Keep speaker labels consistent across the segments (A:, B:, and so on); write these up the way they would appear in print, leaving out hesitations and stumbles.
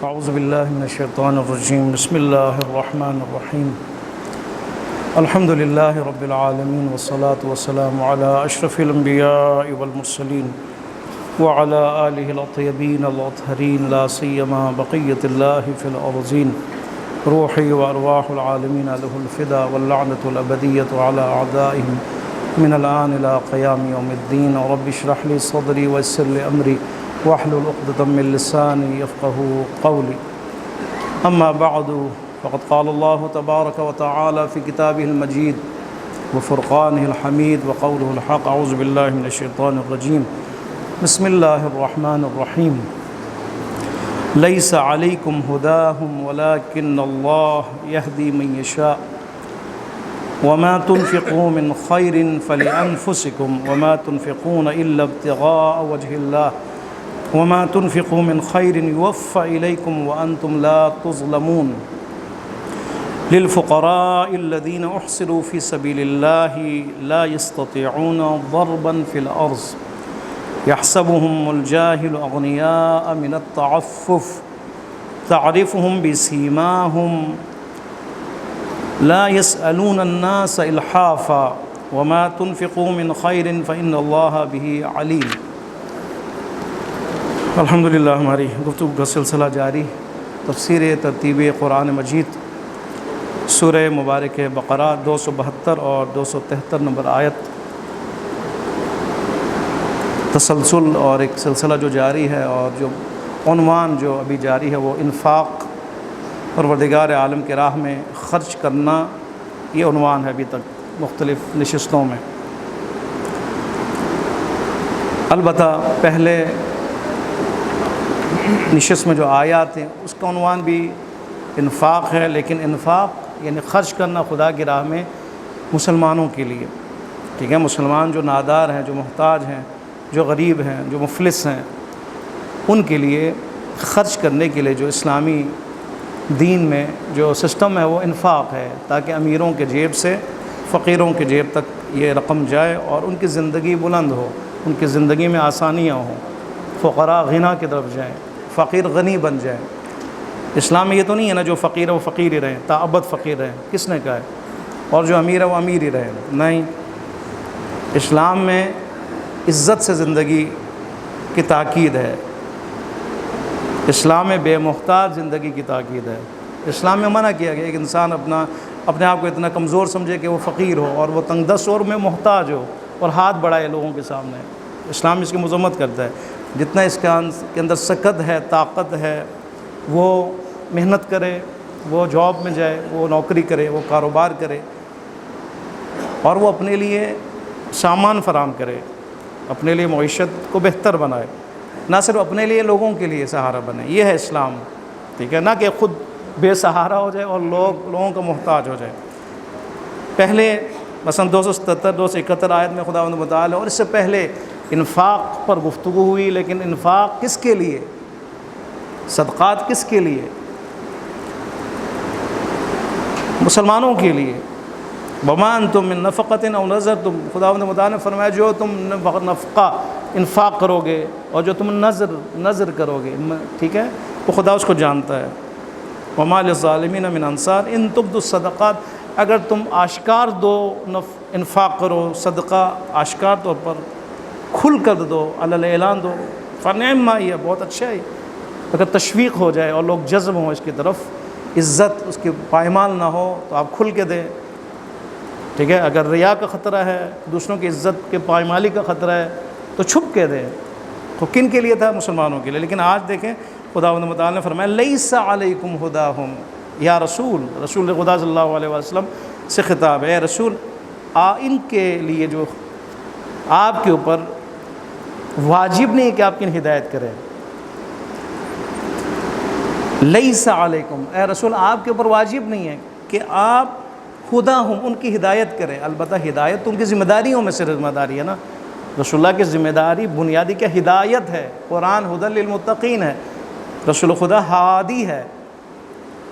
A: اعوذ باللہ من الشیطان الرجیم بسم اللہ الرحمن الرحیم الحمد للہ رب العالمین والصلاة والسلام علی اشرف الانبیاء والمرسلین وعلی آلہ الاطیبین الاطہرین لا سیما بقیت اللہ فی الارضین روحی وارواح العالمین لہ الفدا واللعنۃ الابدیۃ علی اعدائہم من الآن الى قیام یوم الدین رب اشرح لی صدری ویسر لی امری واحلل عقدة من لساني يفقهوا قولي أما بعد فقد قال الله تبارك وتعالى في كتابه المجيد وفرقانه الحميد وقوله الحق أعوذ بالله من الشيطان الرجيم بسم الله الرحمن الرحيم ليس عليكم هداهم ولكن الله يهدي من يشاء وما تنفقوا من خير فلأنفسكم وما تنفقون إلا ابتغاء وجه الله وما تنفقوا من خير يوفى إليكم وأنتم لا تظلمون للفقراء الذين أحصروا في سبيل الله لا يستطيعون ضربا في الأرض يحسبهم الجاهل أغنياء من التعفف تعرفهم بسيماهم لا يسألون الناس إلحافا وما تنفقوا من خير فإن الله به عليم. الحمدللہ ہماری گفتگو کا سلسلہ جاری تفسیر ترتیب قرآن مجید سورہ مبارک بقرہ 272 اور 273 نمبر آیت تسلسل اور ایک سلسلہ جو جاری ہے اور جو عنوان جو ابھی جاری ہے وہ انفاق پروردگار عالم کے راہ میں خرچ کرنا، یہ عنوان ہے ابھی تک مختلف نشستوں میں. البتہ پہلے نشست میں جو آیات ہیں اس کا عنوان بھی انفاق ہے، لیکن انفاق یعنی خرچ کرنا خدا کی راہ میں مسلمانوں کے لیے. ٹھیک ہے، مسلمان جو نادار ہیں، جو محتاج ہیں، جو غریب ہیں، جو مفلس ہیں، ان کے لیے خرچ کرنے کے لیے جو اسلامی دین میں جو سسٹم ہے وہ انفاق ہے، تاکہ امیروں کے جیب سے فقیروں کے جیب تک یہ رقم جائے اور ان کی زندگی بلند ہو، ان کی زندگی میں آسانیاں ہوں، فقراء غنا کی طرف جائیں، فقیر غنی بن جائیں. اسلام میں یہ تو نہیں ہے نا جو فقیر ہے وہ فقیر ہی رہیں، تا ابد فقیر رہیں، کس نے کہا ہے؟ اور جو امیر ہے وہ امیر ہی رہیں. نہیں، اسلام میں عزت سے زندگی کی تاکید ہے، اسلام میں بے محتاج زندگی کی تاکید ہے. اسلام میں منع کیا گیا ایک انسان اپنے آپ کو اتنا کمزور سمجھے کہ وہ فقیر ہو اور وہ تنگ دست اور میں محتاج ہو اور ہاتھ بڑھائے لوگوں کے سامنے. اسلام اس کی مذمت کرتا ہے. جتنا اس کے اندر سکت ہے، طاقت ہے، وہ محنت کرے، وہ جاب میں جائے، وہ نوکری کرے، وہ کاروبار کرے اور وہ اپنے لیے سامان فراہم کرے، اپنے لیے معیشت کو بہتر بنائے، نہ صرف اپنے لیے، لوگوں کے لیے سہارا بنے. یہ ہے اسلام. ٹھیک ہے، نہ کہ خود بے سہارا ہو جائے اور لوگوں کا محتاج ہو جائے. پہلے مثلا 277 271 آیت میں خداوند متعال اور اس سے پہلے انفاق پر گفتگو ہوئی، لیکن انفاق کس کے لیے؟ صدقات کس کے لیے؟ مسلمانوں کے لیے. وما انتم من نفقۃ او نذرتم، خداوند متعال نے فرمایا جو تم نفقہ انفاق کرو گے اور جو تم نذر کرو گے، ٹھیک ہے، وہ خدا اس کو جانتا ہے. وما للظالمین من انصار ان تبدوا الصدقات، اگر تم آشکار دو انفاق کرو، صدقہ آشکار طور پر کھل کر دو، علی اعلان دو، فنعم ما ہی، بہت اچھا ہے. اگر تشویق ہو جائے اور لوگ جذب ہوں اس کی طرف، عزت اس کی پائمال نہ ہو تو آپ کھل کے دیں. ٹھیک ہے، اگر ریا کا خطرہ ہے، دوسروں کی عزت کے پائمالی کا خطرہ ہے تو چھپ کے دیں. تو کن کے لیے تھا؟ مسلمانوں کے لیے. لیکن آج دیکھیں خداوند متعال نے فرمایا لیس علیکم ہداہم، یا رسول خدا صلی اللہ علیہ وسلم سے خطاب ہے، اے رسول ان کے لیے جو آپ کے اوپر واجب نہیں کہ آپ کی ہدایت کریں. لیس علیکم، اے رسول آپ کے اوپر واجب نہیں ہے کہ آپ ہداہم ان کی ہدایت کریں. البتہ ہدایت تو ان کی ذمہ داریوں میں سے ذمہ داری ہے نا. رسول اللہ کی ذمہ داری بنیادی کیا؟ ہدایت ہے. قرآن ھدی للمتقین ہے، رسول خدا ہادی ہے.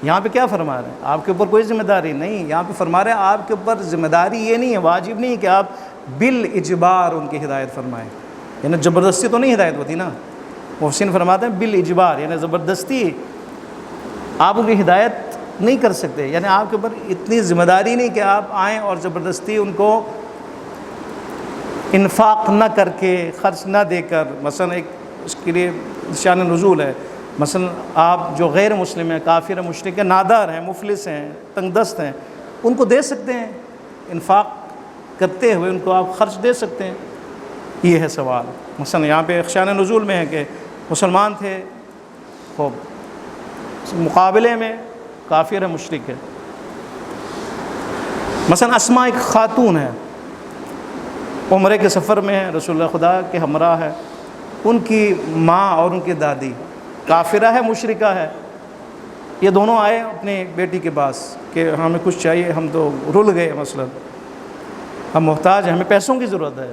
A: یہاں پہ کیا فرما رہے ہیں؟ آپ کے اوپر کوئی ذمہ داری نہیں. یہاں پہ فرما رہے ہیں آپ کے اوپر ذمہ داری یہ نہیں ہے، واجب نہیں کہ آپ بالاجبار ان کی ہدایت فرمائیں. یعنی زبردستی تو نہیں ہدایت ہوتی نا. محسن فرماتے ہیں بالاجبار، یعنی زبردستی آپ ان کی ہدایت نہیں کر سکتے، یعنی آپ کے اوپر اتنی ذمہ داری نہیں کہ آپ آئیں اور زبردستی ان کو انفاق نہ کر کے، خرچ نہ دے کر، مثلا ایک اس کے لیے شان نزول ہے، مثلا آپ جو غیر مسلم ہیں، کافر ہیں، مشرک ہیں، نادار ہیں، مفلس ہیں، تنگ دست ہیں، ان کو دے سکتے ہیں، انفاق کرتے ہوئے ان کو آپ خرچ دے سکتے ہیں. یہ ہے سوال. مثلا یہاں پہ شان نزول میں ہے کہ مسلمان تھے، خوب مقابلے میں کافر ہے، مشرک ہے. مثلا اسماء ایک خاتون ہے، عمرے کے سفر میں ہے، رسول اللہ خدا کے ہمراہ ہے، ان کی ماں اور ان کی دادی کافرہ ہے، مشرکہ ہے. یہ دونوں آئے اپنی بیٹی کے پاس کہ ہمیں کچھ چاہیے، ہم تو رل گئے، مثلا ہم محتاج ہیں، ہمیں پیسوں کی ضرورت ہے.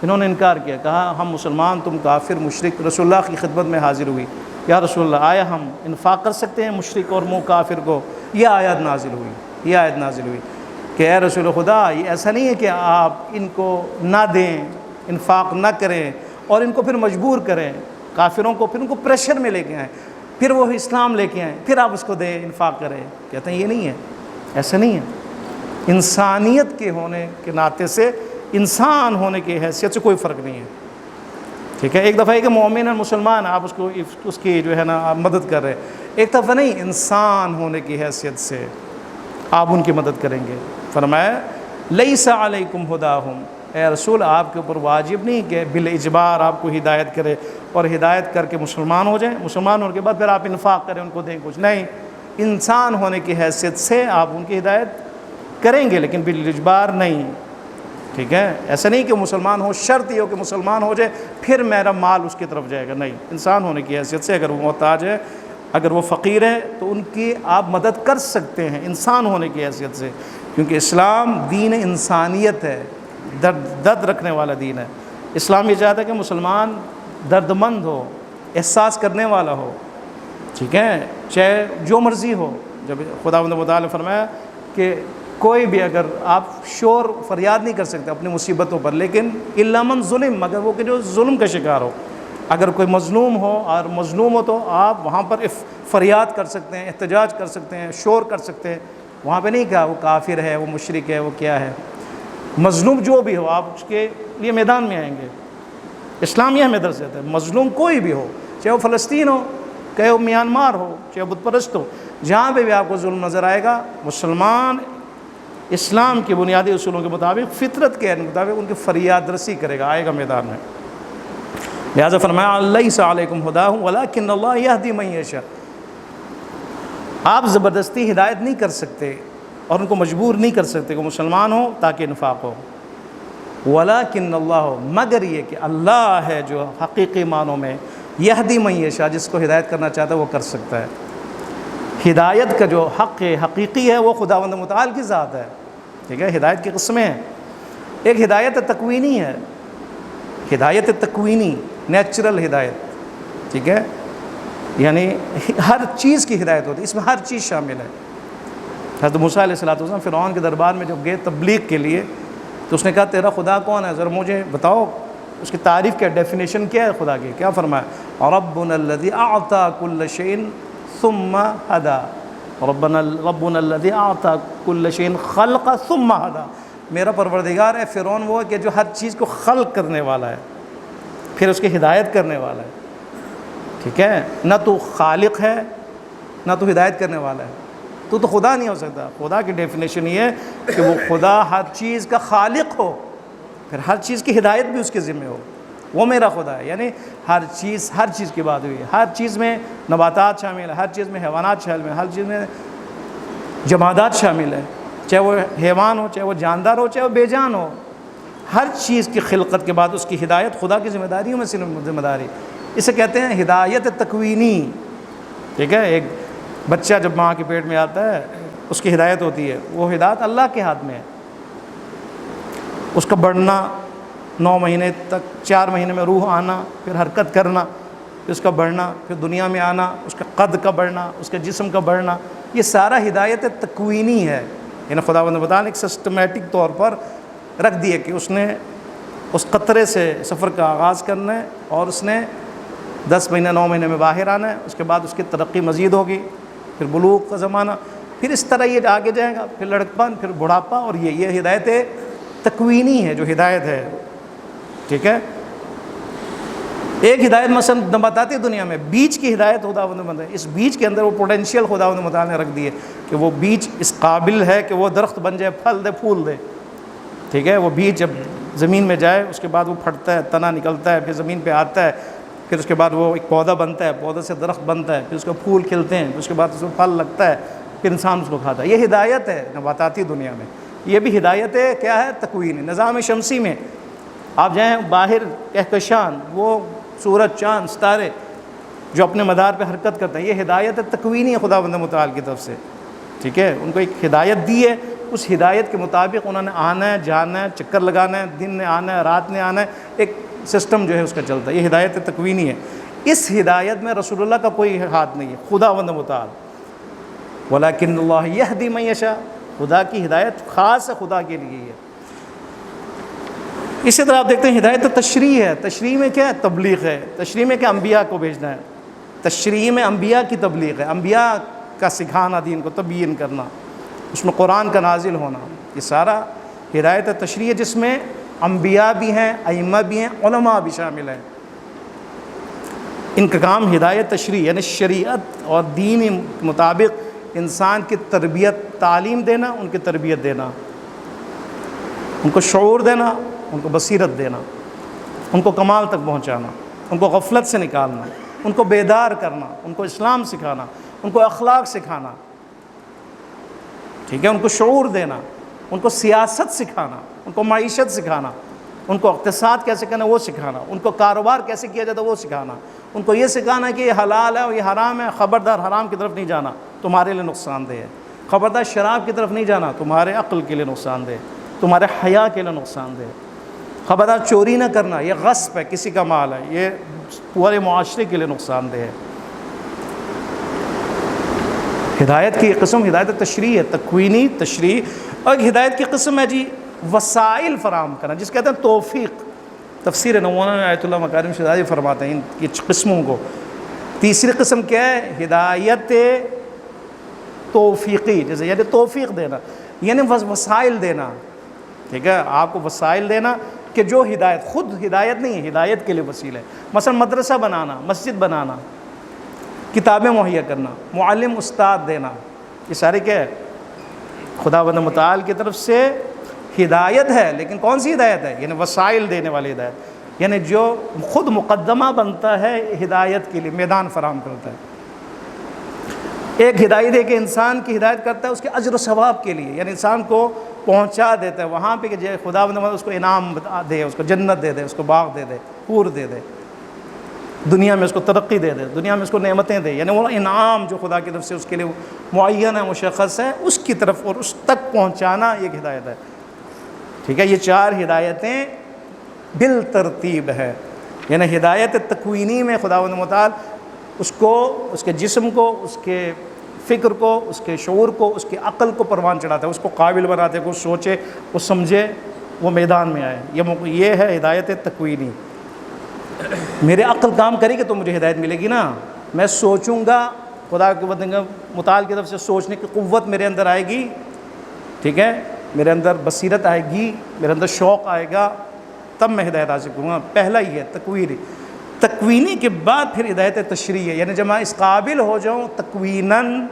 A: انہوں نے انکار کیا، کہا ہم مسلمان، تم کافر مشرک. رسول اللہ کی خدمت میں حاضر ہوئی، یا رسول اللہ آیا ہم انفاق کر سکتے ہیں مشرک اور کافر کو؟ یہ آیت نازل ہوئی کہ اے رسول خدا، یہ ایسا نہیں ہے کہ آپ ان کو نہ دیں، انفاق نہ کریں اور ان کو پھر مجبور کریں، کافروں کو پھر ان کو پریشر میں لے کے آئیں، پھر وہ اسلام لے کے آئیں، پھر آپ اس کو دیں، انفاق کریں. کہتے ہیں یہ نہیں ہے، ایسا نہیں ہے. انسانیت کے ہونے کے ناطے سے، انسان ہونے کی حیثیت سے کوئی فرق نہیں ہے. ٹھیک ہے، ایک دفعہ ہے کہ مومن اور مسلمان آپ اس کی جو ہے نا آپ مدد کر رہے ہیں، ایک دفعہ نہیں، انسان ہونے کی حیثیت سے آپ ان کی مدد کریں گے. فرمایا لیس علیکم ہداہم، اے رسول آپ کے اوپر واجب نہیں کہ بالاجبار آپ کو ہدایت کرے اور ہدایت کر کے مسلمان ہو جائیں، مسلمان ہونے کے بعد پھر آپ انفاق کریں، ان کو دیں کچھ. نہیں، انسان ہونے کی حیثیت سے آپ ان کی ہدایت کریں گے، لیکن بالاجبار نہیں. ٹھیک ہے، ایسا نہیں کہ مسلمان ہو، شرط یہ ہو کہ مسلمان ہو جائے پھر میرا مال اس کی طرف جائے گا. نہیں، انسان ہونے کی حیثیت سے اگر وہ محتاج ہے، اگر وہ فقیر ہے تو ان کی آپ مدد کر سکتے ہیں انسان ہونے کی حیثیت سے، کیونکہ اسلام دین انسانیت ہے، درد رکھنے والا دین ہے. اسلام یہ چاہتا ہے کہ مسلمان درد مند ہو، احساس کرنے والا ہو. ٹھیک ہے، چاہے جو مرضی ہو. جب خداوند متعال نے فرمایا کہ کوئی بھی اگر آپ شور فریاد نہیں کر سکتے اپنی مصیبتوں پر، لیکن الا من ظلم، مگر وہ کہ جو ظلم کا شکار ہو. اگر کوئی مظلوم ہو اور مظلوم ہو تو آپ وہاں پر فریاد کر سکتے ہیں، احتجاج کر سکتے ہیں، شور کر سکتے ہیں. وہاں پہ نہیں کہا وہ کافر ہے، وہ مشرک ہے، وہ کیا ہے. مظلوم جو بھی ہو آپ اس کے لیے میدان میں آئیں گے. اسلام یہ ہمیں درس دیتا ہے، مظلوم کوئی بھی ہو، چاہے وہ فلسطین ہو، چاہے وہ میانمار ہو، چاہے بت پرست ہو، جہاں پہ بھی آپ کو ظلم نظر آئے گا، مسلمان اسلام کے بنیادی اصولوں کے مطابق، فطرت کے مطابق ان کی فریاد رسی کرے گا، آئے گا میدان میں. لہٰذا فرمایا لیس علیکم ہداہم ولکن اللہ یہدی من یشاء. آپ زبردستی ہدایت نہیں کر سکتے اور ان کو مجبور نہیں کر سکتے کہ مسلمان ہو تاکہ انفاق ہو. ولکن اللہ، مگر یہ کہ اللہ ہے جو حقیقی معنوں میں یہدی من یشاء، جس کو ہدایت کرنا چاہتا ہے وہ کر سکتا ہے. ہدایت کا جو حق حقیقی ہے وہ خداوند متعال کی ذات ہے. ٹھیک ہے، ہدایت کی قسمیں ہیں. ایک ہدایت تکوینی ہے، ہدایت تکوینی، نیچرل ہدایت. ٹھیک ہے، یعنی ہر چیز کی ہدایت ہوتی ہے، اس میں ہر چیز شامل ہے. حضرت موسیٰ علیہ السلام فرعون کے دربار میں جب گئے تبلیغ کے لیے تو اس نے کہا تیرا خدا کون ہے، ذرا مجھے بتاؤ. اس کی تعریف کیا، ڈیفینیشن کیا ہے خدا کی؟ کیا فرمایا؟ ربنا الذی اعطى كل شيء ثم هدى. ربنا الذی اعطى كل شيء خلق ثم هدى. میرا پروردگار ہے فرعون وہ کہ جو ہر چیز کو خلق کرنے والا ہے پھر اس کی ہدایت کرنے والا ہے. ٹھیک ہے، نہ تو خالق ہے نہ تو ہدایت کرنے والا ہے، تو خدا نہیں ہو سکتا. خدا کی ڈیفینیشن یہ ہے کہ وہ خدا ہر چیز کا خالق ہو، پھر ہر چیز کی ہدایت بھی اس کے ذمہ ہو. وہ میرا خدا ہے، یعنی ہر چیز کی بات ہوئی ہے. ہر چیز میں نباتات شامل ہے، ہر چیز میں حیوانات شامل ہیں، ہر چیز میں جمادات شامل ہے، چاہے وہ حیوان ہو، چاہے وہ جاندار ہو، چاہے وہ بے جان ہو. ہر چیز کی خلقت کے بعد اس کی ہدایت خدا کی ذمہ داریوں میں سے ذمہ داری. اسے کہتے ہیں ہدایت تکوینی. ٹھیک ہے، ایک بچہ جب ماں کے پیٹ میں آتا ہے اس کی ہدایت ہوتی ہے، وہ ہدایت اللہ کے ہاتھ میں ہے. اس کا بڑھنا 9 مہینے تک، 4 مہینے میں روح آنا، پھر حرکت کرنا، پھر اس کا بڑھنا، پھر دنیا میں آنا، اس کا قد کا بڑھنا، اس کے جسم کا بڑھنا، یہ سارا ہدایت تکوینی ہے. یعنی خداوند متعال ایک سسٹمیٹک طور پر رکھ دیے کہ اس نے اس قطرے سے سفر کا آغاز کرنا ہے اور اس نے 10 مہینے 9 مہینے میں باہر آنا ہے. اس کے بعد اس کی ترقی مزید ہوگی، پھر بلوغ کا زمانہ، پھر اس طرح یہ آگے جائے گا، پھر لڑکپن، پھر بڑھاپا، اور یہ ہدایت تکوینی ہے جو ہدایت ہے، ٹھیک ہے۔ ایک ہدایت مثلا نباتاتی دنیا میں بیج کی ہدایت خداوند نے، اس بیج کے اندر وہ پوٹینشیل خداوند متعال نے رکھ دی ہے کہ وہ بیج اس قابل ہے کہ وہ درخت بن جائے، پھل دے، پھول دے، ٹھیک ہے۔ وہ بیج جب زمین میں جائے اس کے بعد وہ پھٹتا ہے، تنا نکلتا ہے، پھر زمین پہ آتا ہے، پھر اس کے بعد وہ ایک پودا بنتا ہے، پودے سے درخت بنتا ہے، پھر اس کو پھول کھلتے ہیں، پھر اس کے بعد اس کو پھل لگتا ہے، پھر انسان اس کو کھاتا ہے۔ یہ ہدایت ہے نباتاتی دنیا میں۔ یہ بھی ہدایت ہے، کیا ہے؟ تکوین۔ نظام شمسی میں آپ جائیں باہر، کہکشان، وہ سورج، چاند، ستارے جو اپنے مدار پہ حرکت کرتے ہیں، یہ ہدایت تکوینی ہے خداوند متعال کی طرف سے، ٹھیک ہے۔ ان کو ایک ہدایت دی ہے، اس ہدایت کے مطابق انہوں نے آنا ہے، جانا ہے، چکر لگانا ہے، دن نے آنا ہے، رات نے آنا ہے، ایک سسٹم جو ہے اس کا چلتا ہے۔ یہ ہدایت تکوینی ہے۔ اس ہدایت میں رسول اللہ کا کوئی ہاتھ نہیں ہے، خداوند متعال۔ وَلَٰكِنَّ اللَّهَ يَهْدِي مَن يَشَاءُ، خدا کی ہدایت خاص ہے، خدا کے لیے ہے۔ اسی طرح آپ دیکھتے ہیں ہدایت تشریح ہے۔ تشریح میں کیا ہے؟ تبلیغ ہے۔ تشریح میں کیا؟ انبیاء کو بھیجنا ہے۔ تشریح میں انبیاء کی تبلیغ ہے، انبیاء کا سکھانا، دین کو تبیین کرنا، اس میں قرآن کا نازل ہونا، یہ سارا ہدایت تشریح ہے، جس میں انبیاء بھی ہیں، ائمہ بھی ہیں، علماء بھی شامل ہیں۔ ان کا کام ہدایت تشریح، یعنی شریعت اور دین مطابق انسان کی تربیت، تعلیم دینا، ان کی تربیت دینا، ان کو شعور دینا، ان کو بصیرت دینا، ان کو کمال تک پہنچانا، ان کو غفلت سے نکالنا، ان کو بیدار کرنا، ان کو اسلام سکھانا، ان کو اخلاق سکھانا، ٹھیک ہے، ان کو شعور دینا، ان کو سیاست سکھانا، ان کو معیشت سکھانا، ان کو اقتصاد کیسے کرنا وہ سکھانا، ان کو کاروبار کیسے کیا جاتا وہ سکھانا، ان کو یہ سکھانا کہ یہ حلال ہے اور یہ حرام ہے، خبردار حرام کی طرف نہیں جانا، تمہارے لیے نقصان دہ ہے، خبردار شراب کی طرف نہیں جانا، تمہارے عقل کے لیے نقصان دہ ہے، تمہارے حیا کے لیے نقصان دہ ہے، خبردار چوری نہ کرنا، یہ غصب ہے، کسی کا مال ہے، یہ پورے معاشرے کے لیے نقصان دہ ہے۔ ہدایت کی قسم ہدایت تشریح ہے، تکوینی تشریح۔ اور ہدایت کی قسم ہے جی وسائل فراہم کرنا، جس کہتے ہیں توفیق۔ تفسیر نوونہ میں آیت اللہ مکارم شہزادی فرماتے ہیں ان قسموں کو۔ تیسری قسم کیا ہے؟ ہدایت توفیقی، جیسے یعنی توفیق دینا، یعنی وسائل دینا، ٹھیک ہے، آپ کو وسائل دینا کہ جو ہدایت، خود ہدایت نہیں ہے، ہدایت کے لیے وسیلہ ہے۔ مثلا مدرسہ بنانا، مسجد بنانا، کتابیں مہیا کرنا، معلم استاد دینا، یہ سارے کیا ہے؟ خداوند متعال کی طرف سے ہدایت ہے۔ لیکن کون سی ہدایت ہے؟ یعنی وسائل دینے والی ہدایت، یعنی جو خود مقدمہ بنتا ہے ہدایت کے لیے، میدان فراہم کرتا ہے۔ ایک ہدایت ہے کہ انسان کی ہدایت کرتا ہے اس کے اجر و ثواب کے لیے، یعنی انسان کو پہنچا دیتا ہے وہاں پہ کہ خداوند اس کو انعام دے، اس کو جنت دے دے، اس کو باغ دے دے، حور دے دے، دنیا میں اس کو ترقی دے دے، دنیا میں اس کو نعمتیں دے، یعنی وہ انعام جو خدا کی طرف سے اس کے لیے معین ہے، مشخص ہے، اس کی طرف اور اس تک پہنچانا ایک ہدایت ہے، ٹھیک ہے۔ یہ چار ہدایتیں بالترتیب ہے، یعنی ہدایت تکوینی میں خداوند متعال اس کو، اس کے جسم کو، اس کے فکر کو، اس کے شعور کو، اس کی عقل کو پروان چڑھاتا ہے، اس کو قابل بناتے ہیں کہ وہ سوچے، وہ سمجھے، وہ میدان میں آئے۔ یہ ہے ہدایت تکوینی۔ میرے عقل کام کرے گی تو مجھے ہدایت ملے گی نا، میں سوچوں گا، خدا کے متعال کی طرف سے سوچنے کی قوت میرے اندر آئے گی، ٹھیک ہے، میرے اندر بصیرت آئے گی، میرے اندر شوق آئے گا، تب میں ہدایت حاصل کروں گا۔ پہلا ہی ہے تکوینی۔ تکوینی کے بعد پھر ہدایت تشریح ہے، یعنی جب میں اس قابل ہو جاؤں تکویناً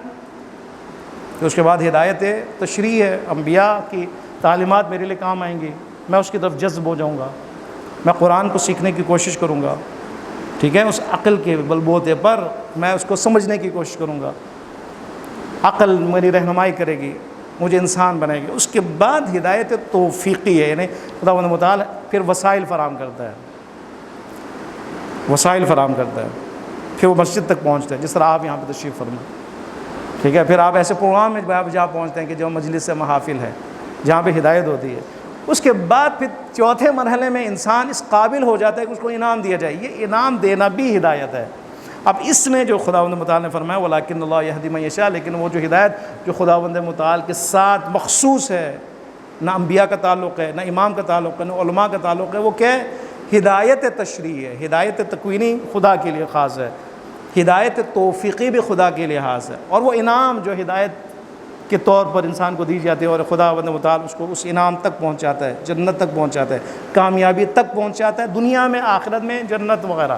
A: تو اس کے بعد ہدایت تشریح ہے، انبیاء کی تعلیمات میرے لیے کام آئیں گی، میں اس کی طرف جذب ہو جاؤں گا، میں قرآن کو سیکھنے کی کوشش کروں گا، ٹھیک ہے، اس عقل کے بل بوتے پر میں اس کو سمجھنے کی کوشش کروں گا، عقل میری رہنمائی کرے گی، مجھے انسان بنائے گی۔ اس کے بعد ہدایت توفیقی ہے، یعنی خداوند متعال پھر وسائل فراہم کرتا ہے، وسائل فراہم کرتا ہے، پھر وہ مسجد تک پہنچتا ہے، جس طرح آپ یہاں پہ تشریف فرما، ٹھیک ہے، پھر آپ ایسے پروگرام میں آپ جہاں پہنچتے ہیں کہ جو مجلس محافل ہے، جہاں پہ ہدایت ہوتی ہے۔ اس کے بعد پھر چوتھے مرحلے میں انسان اس قابل ہو جاتا ہے کہ اس کو انعام دیا جائے، یہ انعام دینا بھی ہدایت ہے۔ اب اس میں جو خداوند متعال نے فرمایا وَلَٰكِنَّ اللَّهَ يَهْدِي مَن يَشَاءُ، لیکن وہ جو ہدایت جو خداوند متعال کے ساتھ مخصوص ہے، نہ انبیاء کا تعلق ہے، نہ امام کا تعلق ہے، نہ علماء کا تعلق ہے، وہ کیا ہے؟ ہدایت تشریح ہے، ہدایت تکوینی خدا کے لیے خاص ہے۔ ہدایت توفیقی بھی خدا کے لحاظ ہے، اور وہ انعام جو ہدایت کے طور پر انسان کو دی جاتی ہے اور خدا متعال اس کو اس انعام تک پہنچاتا ہے، جنت تک پہنچاتا ہے، کامیابی تک پہنچاتا ہے، دنیا میں آخرت میں جنت وغیرہ،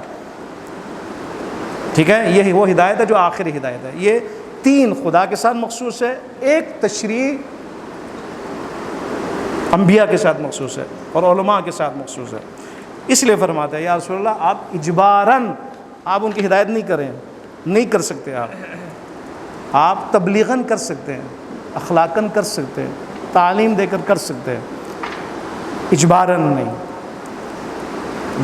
A: ٹھیک ہے۔ یہ وہ ہدایت ہے جو آخری ہدایت ہے۔ یہ تین خدا کے ساتھ مخصوص ہے، ایک تشریع انبیاء کے ساتھ مخصوص ہے اور علماء کے ساتھ مخصوص ہے۔ اس لیے فرماتا ہے یا رسول اللہ آپ اجباراً آپ ان کی ہدایت نہیں کر سکتے، آپ تبلیغاً کر سکتے ہیں، اخلاقاً کر سکتے ہیں، تعلیم دے کر سکتے ہیں، اجباراً نہیں۔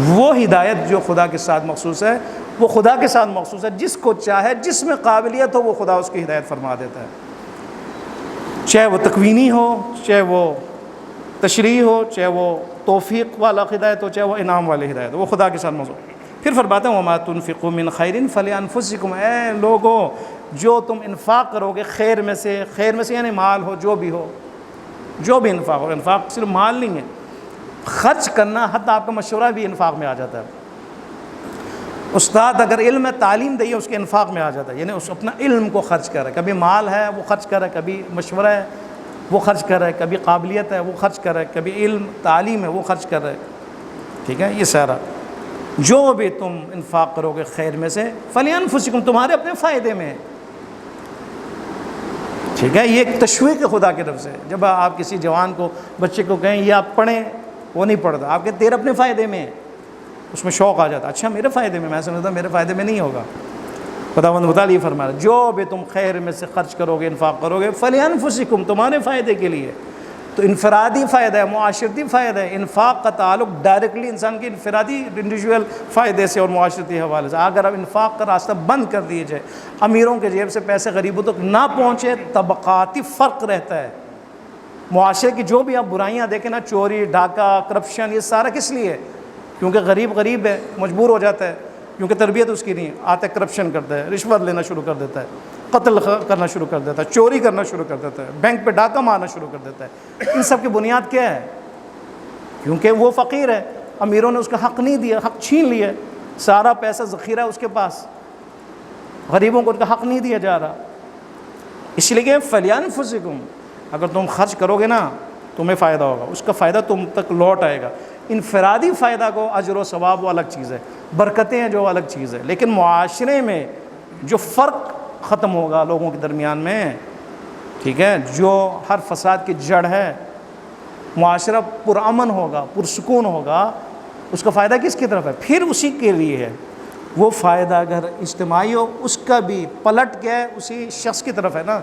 A: وہ ہدایت جو خدا کے ساتھ مخصوص ہے وہ خدا کے ساتھ مخصوص ہے، جس کو چاہے جس میں قابلیت ہو وہ خدا اس کی ہدایت فرما دیتا ہے، چاہے وہ تکوینی ہو، چاہے وہ تشریعی ہو، چاہے وہ توفیق والا ہدایت ہو، چاہے وہ انعام والی ہدایت ہو، وہ خدا کے ساتھ مخصوص ہے۔ پھر فرماتے ہیں وَمَا تُنْفِقُوا مِنْ خَيْرٍ فَلِأَنفُسِكُمْ، اے لوگو جو تم انفاق کرو گے خیر میں سے یعنی مال ہو، جو بھی ہو، جو بھی انفاق ہو، انفاق صرف مال نہیں ہے، خرچ کرنا، حتیٰ آپ کا مشورہ بھی انفاق میں آ جاتا ہے۔ استاد اگر علم تعلیم دے اس کے انفاق میں آ جاتا ہے، یعنی اس اپنا علم کو خرچ کر رہا ہے، کبھی مال ہے وہ خرچ کر رہا ہے، کبھی مشورہ ہے وہ خرچ کر رہا ہے، کبھی قابلیت ہے وہ خرچ کر رہا ہے، کبھی علم تعلیم ہے وہ خرچ کر رہا ہے، ٹھیک ہے۔ یہ سارا جو بھی تم انفاق کرو گے خیر میں سے فَلِأَنفُسِكُمْ، تمہارے اپنے فائدے میں ہے، ٹھیک ہے۔ یہ ایک تشویق خدا کی طرف سے، جب آپ کسی جوان کو بچے کو کہیں یہ آپ پڑھیں، وہ نہیں پڑھتا، آپ کہتے تیرے اپنے فائدے میں ہے، اس میں شوق آ جاتا، اچھا میرے فائدے میں، میں سمجھتا میرے فائدے میں نہیں ہوگا۔ خداوند متعال یہ فرما رہا ہے جو بھی تم خیر میں سے خرچ کرو گے، انفاق کرو گے، فَلِأَنفُسِكُمْ، تمہارے فائدے کے لیے۔ تو انفرادی فائدہ ہے، معاشرتی فائدہ ہے۔ انفاق کا تعلق ڈائریکٹلی انسان کے انفرادی انڈیویجول فائدے سے اور معاشرتی حوالے سے۔ اگر اب انفاق کا راستہ بند کر دیے جائے، امیروں کے جیب سے پیسے غریبوں تک نہ پہنچے، طبقاتی فرق رہتا ہے۔ معاشرے کی جو بھی آپ برائیاں دیکھیں نا، چوری، ڈاکہ، کرپشن، یہ سارا کس لیے ہے؟ کیونکہ غریب ہے، مجبور ہو جاتا ہے، کیونکہ تربیت اس کی نہیں، آتا ہے کرپشن کرتا ہے، رشوت لینا شروع کر دیتا ہے، قتل کرنا شروع کر دیتا ہے، چوری کرنا شروع کر دیتا ہے، بینک پہ ڈاکہ مارنا شروع کر دیتا ہے۔ ان سب کی بنیاد کیا ہے؟ کیونکہ وہ فقیر ہے، امیروں نے اس کا حق نہیں دیا، حق چھین لیا، سارا پیسہ ذخیرہ ہے اس کے پاس، غریبوں کو ان کا حق نہیں دیا جا رہا۔ اس لیے کہ فَلِأَنفُسِكُمْ، اگر تم خرچ کرو گے نا تمہیں فائدہ ہوگا، اس کا فائدہ تم تک لوٹ آئے گا۔ انفرادی فائدہ کو اجر و ثواب وہ الگ چیز ہے، برکتیں ہیں جو الگ چیز ہے، لیکن معاشرے میں جو فرق ختم ہوگا لوگوں کے درمیان میں، ٹھیک ہے، جو ہر فساد کی جڑ ہے، معاشرہ پرامن ہوگا، پرسکون ہوگا، اس کا فائدہ کس کی طرف ہے؟ پھر اسی کے لیے ہے۔ وہ فائدہ اگر اجتماعی ہو اس کا بھی پلٹ کیا ہے اسی شخص کی طرف ہے نا۔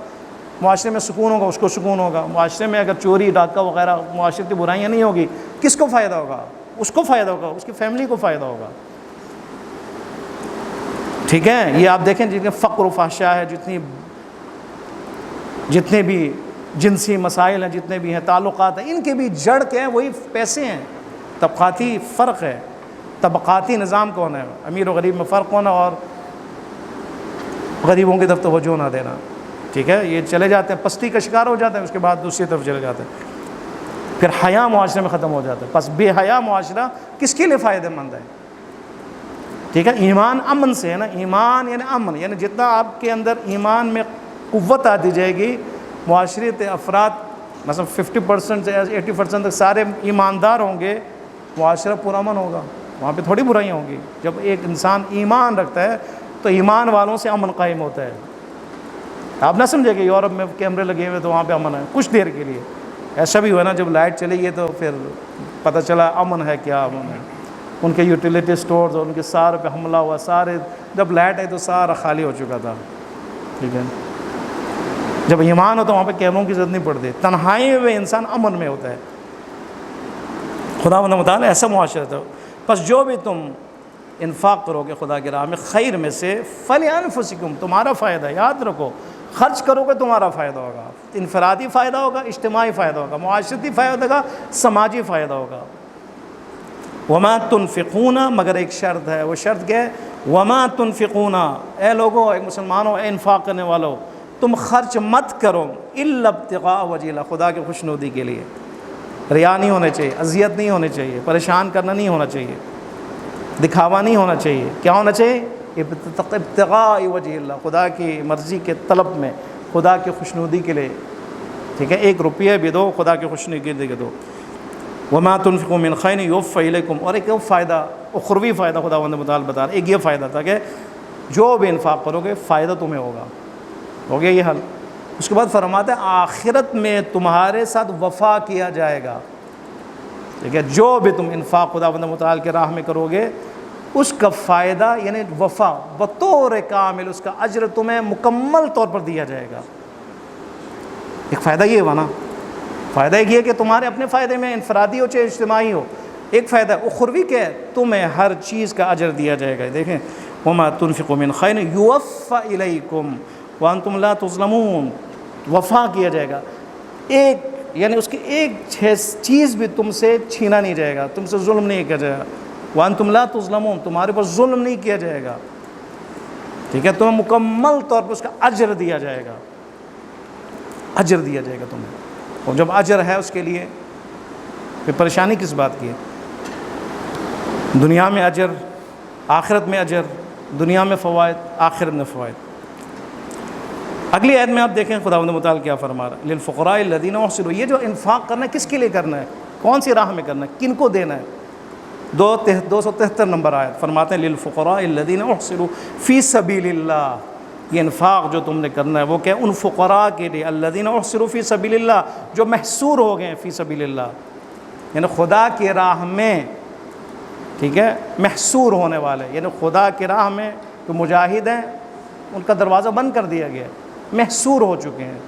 A: معاشرے میں سکون ہوگا اس کو سکون ہوگا، معاشرے میں اگر چوری ڈاکہ وغیرہ معاشرتی برائیاں نہیں ہوگی، کس کو فائدہ ہوگا؟ اس کو فائدہ ہوگا، اس کی فیملی کو فائدہ ہوگا، ٹھیک ہے۔ یہ آپ دیکھیں جتنے فقر و فحشا ہے، جتنے بھی جنسی مسائل ہیں، جتنے بھی ہیں تعلقات ہیں، ان کے بھی جڑ کے ہیں وہی پیسے ہیں، طبقاتی فرق ہے، طبقاتی نظام کون ہے، امیر و غریب میں فرق ہونا اور غریبوں کی طرف توجہ نہ دینا، ٹھیک ہے۔ یہ چلے جاتے ہیں، پستی کا شکار ہو جاتے ہیں، اس کے بعد دوسری طرف چلے جاتے ہیں، پھر حیا معاشرے میں ختم ہو جاتا ہے۔ پس بے حیا معاشرہ کس کے لیے فائدہ مند ہے؟ ٹھیک ہے، ایمان امن سے ہے نا، ایمان یعنی امن، یعنی جتنا آپ کے اندر ایمان میں قوت آتی جائے گی، معاشرت افراد مثلا 50% سے 80% تک سارے ایماندار ہوں گے، معاشرہ پرامن ہوگا، وہاں پہ تھوڑی برائیاں ہوں گی۔ جب ایک انسان ایمان رکھتا ہے تو ایمان والوں سے امن قائم ہوتا ہے۔ آپ نہ سمجھے کہ یورپ میں کیمرے لگے ہوئے تو وہاں پہ امن ہے، کچھ دیر کے لیے ایسا بھی ہوا نا، جب لائٹ چلی گئی تو پھر پتہ چلا امن ہے، کیا امن ہے۔ ان کے یوٹیلیٹی سٹورز اور ان کے سارے پہ حملہ ہوا، سارے جب لائٹ آئی تو سارا خالی ہو چکا تھا، ٹھیک ہے۔ جب ایمان ہو تو وہاں پہ کیمروں کی ضرورت نہیں پڑتی، تنہائی میں انسان امن میں ہوتا ہے۔ خداوند متعال ایسا معاشرہ تھا۔ بس جو بھی تم انفاق کرو گے خدا کی راہ میں خیر میں سے، فَلِأَنفُسِكُمْ، تمہارا فائدہ، یاد رکھو، خرچ کرو گے تمہارا فائدہ ہوگا، انفرادی فائدہ ہوگا، اجتماعی فائدہ ہوگا، معاشرتی فائدہ ہوگا، سماجی فائدہ ہوگا۔ وَمَا تُنْفِقُونَ، مگر ایک شرط ہے، وہ شرط کیا ہے؟ وَمَا تُنْفِقُونَ، اے لوگو، اے مسلمانوں، اے انفاق کرنے والو، تم خرچ مت کرو إِلَّا ابْتِغَاءَ وَجْهِ اللَّهِ، خدا کے خوشنودی کے لیے۔ ریا نہیں ہونے چاہیے، اذیت نہیں ہونی چاہیے، پریشان کرنا نہیں ہونا چاہیے، دکھاوا نہیں ہونا چاہیے۔ کیا ہونا چاہیے؟ ابتغاء وجہ اللہ، خدا کی مرضی کے طلب میں، خدا کی خوشنودی کے لیے، ٹھیک ہے، 1 روپیہ بھی دو خدا کی خوشنودی کے لیے دو۔ وما تنفقوا من خیر یوفى الیکم، اور ایک فائدہ اخروی فائدہ خداوند متعال بتا رہا ہے، ایک یہ فائدہ تھا کہ جو بھی انفاق کرو گے فائدہ تمہیں ہوگا، ہو گیا یہ حل۔ اس کے بعد فرماتے ہیں آخرت میں تمہارے ساتھ وفا کیا جائے گا، ٹھیک ہے، جو بھی تم انفاق خداوند متعال کے راہ میں کرو گے اس کا فائدہ یعنی وفا بطور کامل، اس کا اجر تمہیں مکمل طور پر دیا جائے گا۔ ایک فائدہ یہ ہوا نا، فائدہ ایک یہ کہ تمہارے اپنے فائدے میں انفرادی ہو چاہے اجتماعی ہو، ایک فائدہ اخروی کہ تمہیں ہر چیز کا اجر دیا جائے گا۔ دیکھیں وما تنفقوا من خیر یوفى الیکم وانتم لا تظلمون، وفا کیا جائے گا، ایک یعنی اس کی ایک چیز بھی تم سے چھینا نہیں جائے گا، تم سے ظلم نہیں کیا جائے گا۔ وانتم لا تظلمون، تمہارے پر ظلم نہیں کیا جائے گا، ٹھیک ہے، تمہیں مکمل طور پر اس کا اجر دیا جائے گا، اجر دیا جائے گا تمہیں۔ اور جب اجر ہے اس کے لیے پھر پریشانی کس بات کی ہے؟ دنیا میں اجر، آخرت میں اجر، دنیا میں فوائد، آخرت میں فوائد۔ اگلی آیت میں آپ دیکھیں خداوند متعال کیا فرما رہا ہے، للفقراء الذین احسروا، یہ جو انفاق کرنا ہے کس کے لیے کرنا ہے، کون سی راہ میں کرنا ہے، کن کو دینا ہے؟ 273 نمبر آیت فرماتے ہیں للفقراء الذین احسروا فی سبیل اللہ، یہ انفاق جو تم نے کرنا ہے وہ کہ ان فقراء کے لیے الذین احسروا فی سبیل اللہ، جو محصور ہو گئے ہیں فی سبیل اللہ، یعنی خدا کی راہ میں، ٹھیک ہے، محصور ہونے والے، یعنی خدا کی راہ میں جو مجاہد ہیں ان کا دروازہ بند کر دیا گیا ہے، محصور ہو چکے ہیں،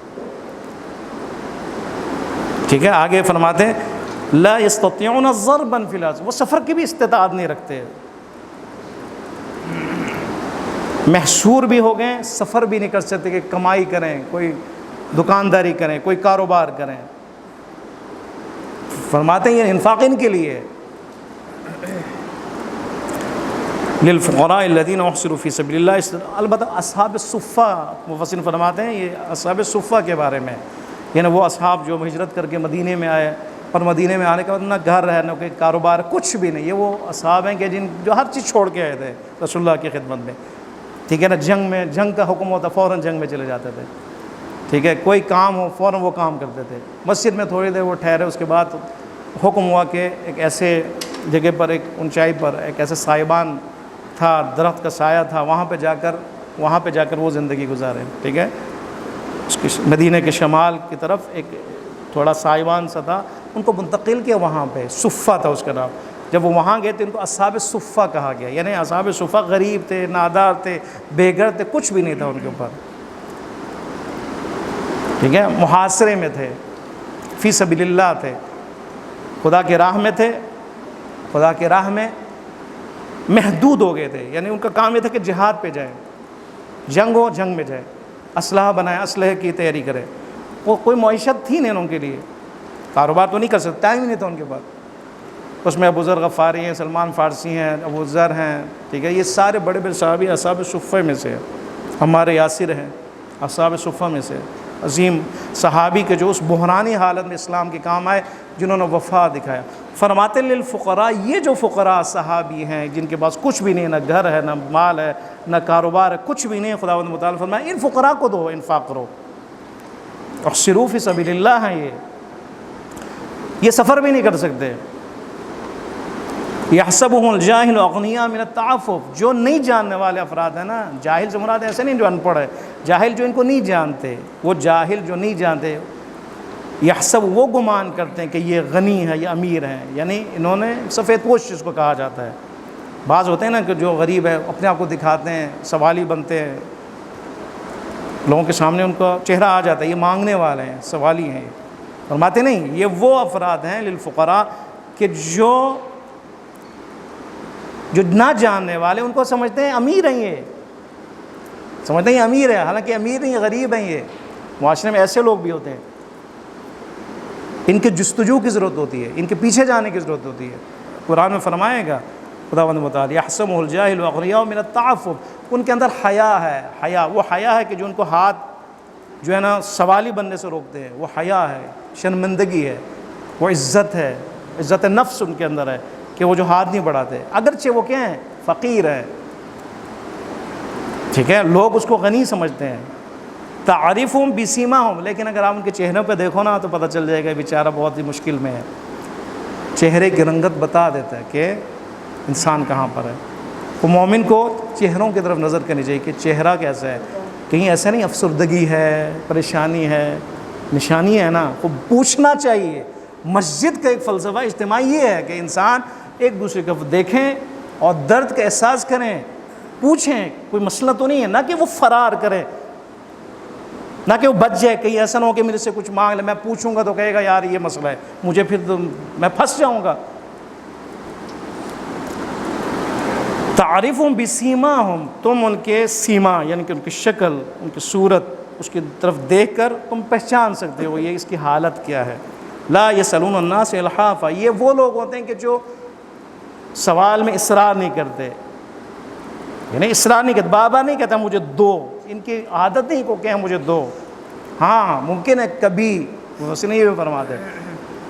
A: ٹھیک ہے۔ آگے فرماتے ہیں لا یستطیعون ضربا فی الارض، وہ سفر کی بھی استطاعت نہیں رکھتے، محصور بھی ہو گئے، سفر بھی نہیں کر سکتے کہ کمائی کریں، کوئی دکانداری کریں، کوئی کاروبار کریں۔ فرماتے ہیں یہ انفاق ان کے لیے، للفقراء الذین احسروا فی سبیل اللہ۔ البتہ اصحاب الصفہ، مفسرین فرماتے ہیں یہ اصحاب الصفہ کے بارے میں، یعنی وہ اصحاب جو ہجرت کر کے مدینے میں آئے اور مدینے میں آنے کے بعد نہ گھر ہے نہ کوئی کاروبار، کچھ بھی نہیں، یہ وہ اصحاب ہیں کہ جو ہر چیز چھوڑ کے آئے تھے رسول اللہ کی خدمت میں، ٹھیک ہے نا، جنگ کا حکم ہوتا فوراً جنگ میں چلے جاتے تھے، ٹھیک ہے، کوئی کام ہو فوراً وہ کام کرتے تھے، مسجد میں تھوڑی دیر وہ ٹھہرے، اس کے بعد حکم ہوا کہ ایک ایسے جگہ پر، ایک اونچائی پر ایک ایسے سائبان تھا، درخت کا سایہ تھا، وہاں پہ جا کر وہ زندگی گزارے، ٹھیک ہے، اس کے مدینہ کے شمال کی طرف ایک تھوڑا سائبان سا تھا، ان کو منتقل کیا وہاں پہ، صفہ تھا اس کا نام۔ جب وہ وہاں گئے تو ان کو اصحاب صفہ کہا گیا، یعنی اصحاب صفہ غریب تھے، نادار تھے، بے گھر تھے، کچھ بھی نہیں تھا ان کے اوپر، ٹھیک ہے، محاصرے میں تھے، فی سبیل اللہ تھے، خدا کی راہ میں تھے، خدا کی راہ میں محدود ہو گئے تھے، یعنی ان کا کام یہ تھا کہ جہاد پہ جائیں، جنگ ہو جنگ میں جائیں، اسلحہ بنائیں، اسلحے کی تیاری کریں، وہ کوئی معیشت تھی نہیں ان کے لیے، کاروبار تو نہیں کر سکتے، ٹائم ہی نہیں تھا ان کے پاس۔ اس میں ابو ذر غفاری ہیں، سلمان فارسی ہیں، ابو ذر ہیں، ٹھیک ہے، یہ سارے بڑے بڑے صحابی اصحاب صفہ میں سے، ہمارے یاسر ہیں اصحاب صفہ میں سے، عظیم صحابی کے جو اس بحرانی حالت میں اسلام کے کام آئے، جنہوں نے وفا دکھایا۔ فرماتے للفقراء، یہ جو فقراء صحابی ہیں جن کے پاس کچھ بھی نہیں، نہ گھر ہے، نہ مال ہے، نہ کاروبار ہے، کچھ بھی نہیں، خداوند متعال فرمایا ان فقراء کو دو، انفاق کرو، احسروا فی سبیل اللہ ہیں، یہ سفر بھی نہیں کر سکتے۔ یحسبهم الجاہل اغنیاء من التعفف، جو نہیں جاننے والے افراد ہیں نا، جاہل سے مراد ایسے نہیں جو ان پڑھ ہے، جاہل جو ان کو نہیں جانتے، وہ جاہل جو نہیں جانتے، یحسب وہ گمان کرتے ہیں کہ یہ غنی ہے، یہ امیر ہیں، یعنی انہوں نے سفید پوش جس کو کہا جاتا ہے، بعض ہوتے ہیں نا کہ جو غریب ہے اپنے آپ کو دکھاتے ہیں، سوالی بنتے ہیں، لوگوں کے سامنے ان کا چہرہ آ جاتا ہے، یہ مانگنے والے ہیں، سوالی ہیں، فرماتے نہیں، یہ وہ افراد ہیں للفقراء کہ جو نہ جاننے والے ان کو سمجھتے ہیں امیر ہیں، یہ سمجھتے ہیں یہ امیر ہے، حالانکہ امیر نہیں، غریب ہیں۔ یہ معاشرے میں ایسے لوگ بھی ہوتے ہیں، ان کے جستجو کی ضرورت ہوتی ہے، ان کے پیچھے جانے کی ضرورت ہوتی ہے۔ قرآن میں فرمائے گا خداوند متعال یحسبہ الجاہل اغنیاء من التعفف، ان کے اندر حیا ہے، حیا، وہ حیا ہے کہ جو ان کو ہاتھ جو ہے نا سوالی بننے سے روکتے ہیں، وہ حیا ہے، شرمندگی ہے، وہ عزت ہے، عزت نفس ان کے اندر ہے کہ وہ جو ہاتھ نہیں بڑھاتے، اگرچہ وہ کیا ہیں، فقیر ہیں، ٹھیک ہے، لوگ اس کو غنی سمجھتے ہیں، تعریفہم بسیماہم، لیکن اگر آپ ان کے چہروں پہ دیکھو نا تو پتہ چل جائے گا بیچارہ بہت ہی مشکل میں ہے۔ چہرے کی رنگت بتا دیتا ہے کہ انسان کہاں پر ہے۔ تو مومن کو چہروں کی طرف نظر کرنی چاہیے کہ چہرہ کیسا ہے، کہیں ایسا نہیں افسردگی ہے، پریشانی ہے، نشانی ہے نا، کو پوچھنا چاہیے۔ مسجد کا ایک فلسفہ اجتماعی یہ ہے کہ انسان ایک دوسرے کو دیکھیں اور درد کا احساس کریں، پوچھیں کوئی مسئلہ تو نہیں ہے، نہ کہ وہ فرار کرے، نہ کہ وہ بچ جائے، کہیں ایسا نہ ہو کہ میرے سے کچھ مانگ لے، میں پوچھوں گا تو کہے گا یار یہ مسئلہ ہے، مجھے پھر تو میں پھنس جاؤں گا۔ تعریفہم بسیماہم، تم ان کے سیما یعنی کہ ان کی شکل، ان کی صورت، اس کی طرف دیکھ کر تم پہچان سکتے ہو یہ اس کی حالت کیا ہے۔ لا یسألون الناس الحافا، یہ وہ لوگ ہوتے ہیں کہ جو سوال میں اصرار نہیں کرتے، یعنی اصرار نہیں کرتے، بابا نہیں کہتا مجھے دو، ان کی عادت نہیں کو کہ مجھے دو، ہاں ممکن ہے کبھی، اس نے یہ بھی فرماتے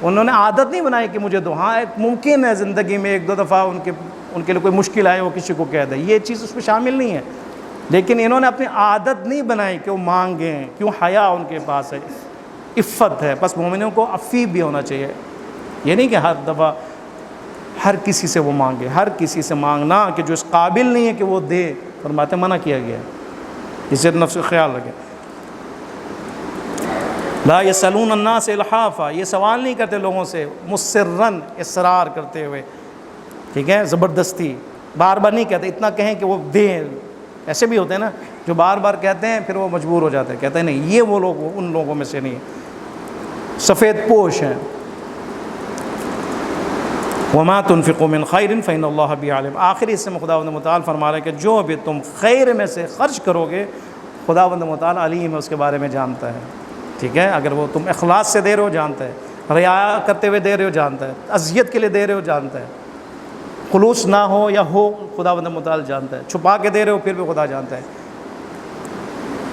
A: انہوں نے عادت نہیں بنائی کہ مجھے دو، ہاں ایک ممکن ہے زندگی میں ایک دو دفعہ ان کے لیے کوئی مشکل آئے وہ کسی کو کہہ دے، یہ چیز اس میں شامل نہیں ہے، لیکن انہوں نے اپنی عادت نہیں بنائی کہ وہ مانگیں، کیوں حیا ان کے پاس ہے، عفت ہے۔ بس مومنوں کو عفیف بھی ہونا چاہیے، یہ نہیں کہ ہر دفعہ ہر کسی سے وہ مانگے، ہر کسی سے مانگنا کہ جو اس قابل نہیں ہے کہ وہ دے، فرماتے منع کیا گیا ہے، اسے نفس کا خیال رکھے۔ لا یسألون الناس الحافا، یہ سوال نہیں کرتے لوگوں سے مصرن، اصرار کرتے ہوئے، ٹھیک ہے، زبردستی، بار بار نہیں کہتے، اتنا کہیں کہ وہ دیں، ایسے بھی ہوتے ہیں نا جو بار بار کہتے ہیں پھر وہ مجبور ہو جاتے ہیں، کہتے ہیں نہیں یہ وہ لوگ ان لوگوں میں سے نہیں ہیں، سفید پوش ہیں۔ وما تنفقوا من خیر فإن اللہ به علیم، آخری حصے میں خداوند متعال فرما رہے ہیں کہ جو بھی تم خیر میں سے خرچ کرو گے خداوند متعال علیم ہے، اس کے بارے میں جانتا ہے، ٹھیک ہے، اگر وہ تم اخلاص سے دے رہے ہو جانتا ہے، ریا کرتے ہوئے دے رہے ہو جانتا ہے، اذیت کے لیے دے رہے ہو جانتا ہے، خلوص نہ ہو یا ہو خداوند متعال جانتا ہے، چھپا کے دے رہے ہو پھر بھی خدا جانتا ہے،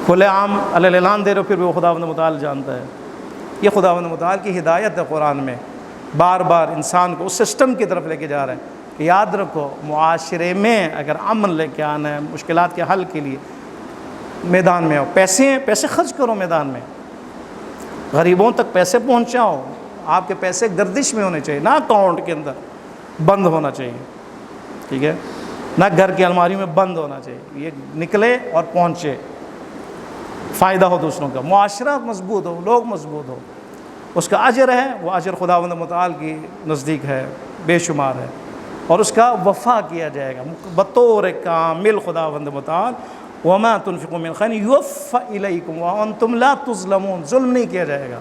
A: کھلے عام علی اعلان دے رہے ہو پھر بھی وہ خداوند متعال جانتا ہے۔ یہ خداوند متعال کی ہدایت ہے قرآن میں، بار بار انسان کو اس سسٹم کی طرف لے کے جا رہا ہے کہ یاد رکھو معاشرے میں اگر امن لے کے آنا ہے، مشکلات کے حل کے لیے میدان میں آؤ، پیسے خرچ کرو، میدان میں غریبوں تک پیسے پہنچاؤ، آپ کے پیسے گردش میں ہونے چاہیے، نہ اکاؤنٹ کے اندر بند ہونا چاہیے، ٹھیک ہے، نہ گھر کی الماری میں بند ہونا چاہیے، یہ نکلے اور پہنچے، فائدہ ہو دوسروں کا، معاشرہ مضبوط ہو، لوگ مضبوط ہو، اس کا اجر ہے، وہ اجر خداوند متعال کی نزدیک ہے، بے شمار ہے، اور اس کا وفا کیا جائے گا بطور کامل خداوند متعال۔ وما تنفقوا من خیر یوفى الیکم وانتم لا تظلمون، ظلم نہیں کیا جائے گا،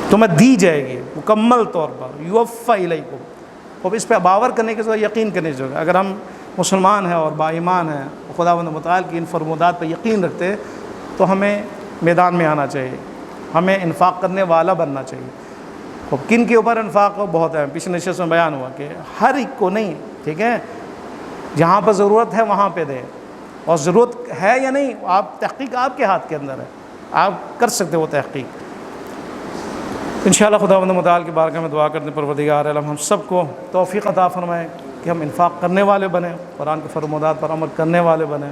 A: تمہیں دی جائے گی مکمل طور پر، یوفى الیکم، اور اس پہ باور کرنے کے ضرورت، یقین کرنے کی ضرورت ہے۔ اگر ہم مسلمان ہیں اور با ایمان ہیں، خداوند متعال کی ان فرمودات پہ یقین رکھتے تو ہمیں میدان میں آنا چاہیے، ہمیں انفاق کرنے والا بننا چاہیے۔ اب کن کے اوپر انفاق ہو بہت ہے، پچھلے نشست میں بیان ہوا کہ ہر ایک کو نہیں، ٹھیک ہے، جہاں پر ضرورت ہے وہاں پہ دے، اور ضرورت ہے یا نہیں آپ تحقیق آپ کے ہاتھ کے اندر ہے، آپ کر سکتے ہو تحقیق۔ انشاءاللہ خداوند متعال کی بارگاہ میں دعا کرنے پروردگار عالم ہم سب کو توفیق عطا فرمائے کہ ہم انفاق کرنے والے بنیں، قرآن کے فرمودات پر عمل کرنے والے بنیں۔